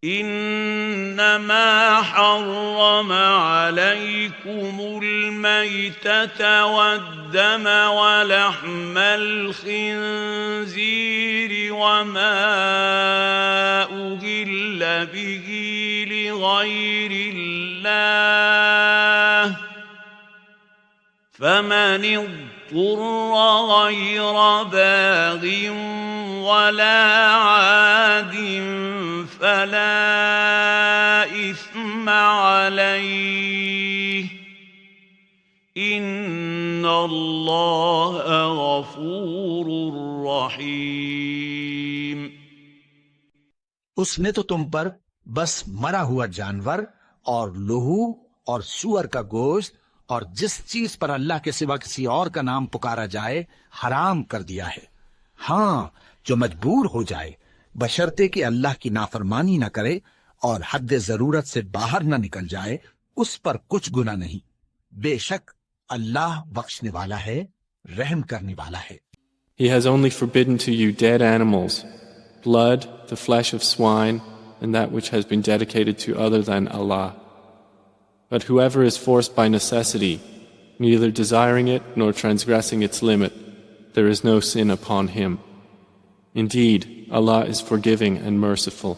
إنما حرم عليكم الميتة والدم ولحم الخنزير وما أهل به لغير الله فمن اضطر غير باغ ولا عاد فلا إثم عليه إن الله غفور رحيم. اس نے تو تم پر بس مرا ہوا جانور اور لہو اور سور کا گوشت اور جس چیز پر اللہ کے سوا کسی اور کا نام پکارا جائے حرام کر دیا ہے. ہاں جو مجبور ہو جائے بشرطے کہ اللہ کی نافرمانی نہ کرے اور حد ضرورت سے باہر نہ نکل جائے اس پر کچھ گناہ نہیں. بے شک اللہ بخشنے والا ہے رحم کرنے والا ہے. He has only forbidden to you dead animals, blood, the flesh of swine, and that which has been dedicated to other than Allah. But whoever is forced by necessity, neither desiring it nor transgressing its limit, there is no sin upon him. Indeed, Allah is forgiving and merciful.